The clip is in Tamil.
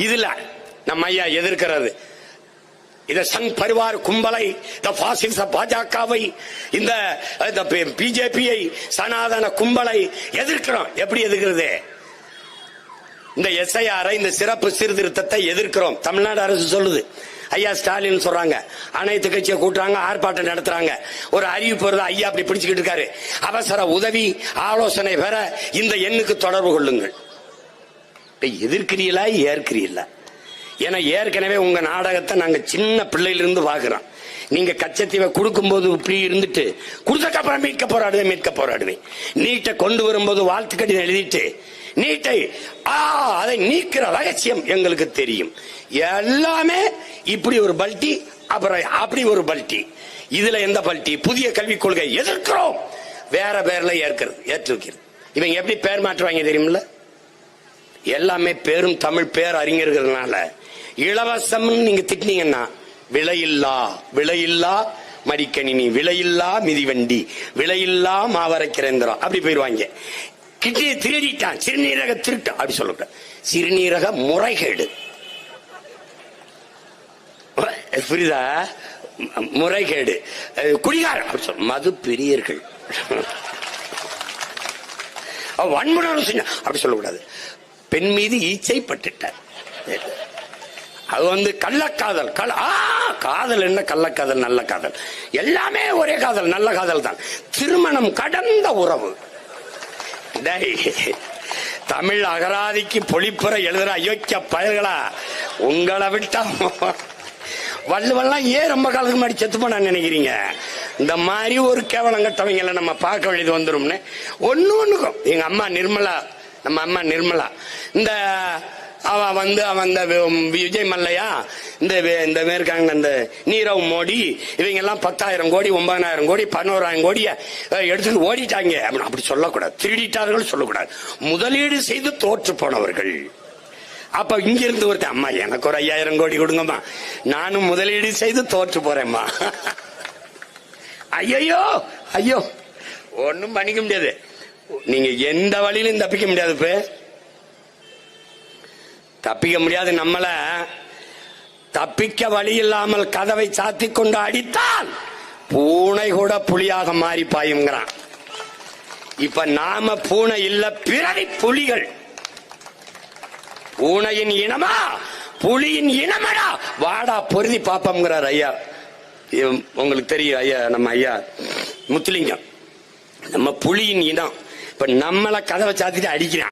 இதுல நம்ம ஐயா எதிர்க்கிறது இந்த சங் பரிவார் கும்பலை, இந்த பாசிச பாஜகவை, இந்த பிஜேபியை, சனாதன கும்பலை எதிர்க்கிறோம். எப்படி எதிர்க்கிறது? இந்த எஸ்ஐஆர், இந்த சிறப்பு சீர்திருத்தத்தை எதிர்க்கிறோம். தமிழ்நாடு அரசு சொல்லுது. ஐயா ஸ்டாலின் சொல்றாங்க, அனைத்து கட்சியை கூட்டுறாங்க, ஆர்ப்பாட்டம் நடத்துறாங்க. ஒரு அறிவிப்பு வருது, ஐயா அப்படி பிடிச்சுக்கிட்டு இருக்காரு. அவசர உதவி ஆலோசனை பெற இந்த எண்ணுக்கு தொடர்பு கொள்ளுங்கள். எதிர்க்கிறீங்களா ஏற்கிறீங்களா? ஏன்னா ஏற்கனவே உங்க நாடகத்தை நாங்க சின்ன பிள்ளையிலிருந்து பாக்குறோம். நீங்க கச்சத்தீவை கொடுக்கும் போது இப்படி இருந்துட்டு, கொடுத்தக்கப்புறம் மீட்க போராடுவேன். நீட்டை கொண்டு வரும்போது வாழ்த்து கடிதம் எழுதிட்டு, நீட்டை அதை நீக்கிற ரகசியம் எங்களுக்கு தெரியும். எல்லாமே இப்படி ஒரு பல்டி, அப்புறம் அப்படி ஒரு பல்டி. இதுல எந்த பல்டி? புதிய கல்விக் கொள்கை எதிர்க்கிறோம், வேற பேர்ல ஏற்று வைக்கிறது. இவங்க எப்படி பேர் மாற்றுவாங்க தெரியுமில்ல? எல்லாமே பேரும் தமிழ் பேர் அறிஞர்கள்னால இலவசம் நீங்க திட்டினீங்கன்னா விலையில்லா மடிக்கணினி, விலையில்லா மிதிவண்டி, விலையில்லா மாவரைக்கிறேந்திரம் அப்படி போயிருவாங்க. கிட்னியை திருடிட்டான், சிறுநீரக திருட்டு அப்படி சொல்லக்கூடாது. சிறுநீரக முறைகேடு, புரியுதா? முறைகேடு, குடிகாரம் அப்படி சொல்ல. மது பிரியர்கள், வன்முறை அப்படி சொல்லக்கூடாது. பெண் மீது ஈச்சை பட்டுட்டார், அது கள்ளக்காதல். காதல் என்ன? கள்ளக்காதல், நல்ல காதல், எல்லாமே ஒரே காதல், நல்ல காதல் தான். திருமணம் கடந்த உறவு. தமிழ் அகராதிக்கு பொழிப்புற எழுதுற அயோக்கிய பயல்களா, உங்களை விட்டா வள்ளுவெல்லாம் ஏன் ரொம்ப காலத்துக்கு முன்னாடி செத்து போன நினைக்கிறீங்க? இந்த மாதிரி ஒரு கேவலம் கட்டவங்களை நம்ம பார்க்க வேண்டியது வந்துரும்னு ஒண்ணுக்கும். எங்க அம்மா நிர்மலா, நம்ம அம்மா நிர்மலா, இந்த அவன் விஜய் மல்லையா, இந்த மேற்காங்க இந்த நீரவ் மோடி, இவங்க எல்லாம் 10,000 கோடி 9,000 கோடி 11,000 கோடிய எடுத்துட்டு ஓடிட்டாங்க அப்படி சொல்லக்கூடாது. திருடிட்டார்கள் சொல்லக்கூடாது. முதலீடு செய்து தோற்று போனவர்கள். அப்ப இங்க இருந்து ஒருத்தன், அம்மா எனக்கு ஒரு 5,000 கோடி கொடுங்கம்மா, நானும் முதலீடு செய்து தோற்று போறேம்மா. ஐயோ ஐயோ, ஒன்னும் பண்ணிக்க முடியாது. நீங்க எந்த வழியிலும் தப்பிக்க முடியாது. இப்ப தப்பிக்க முடியாது. நம்மள தப்பிக்க வழி இல்லாமல் கதவை சாத்தி கொண்டு அடித்தால் பூனை கூட புலியாக மாறி பாயுங்கிறான். இப்ப நாம பூனை இல்ல, பிறவி புலிகள். பூனையின் இனமா புலியின் இனமடா, வாடா பொருதி பாப்பம்ங்கிறார் ஐயா. உங்களுக்கு தெரியும் ஐயா, நம்ம ஐயா முத்துலிங்கம். நம்ம புலியின் இனம். இப்ப நம்மள கதவை சாத்திட்டு அடிக்கிறான்.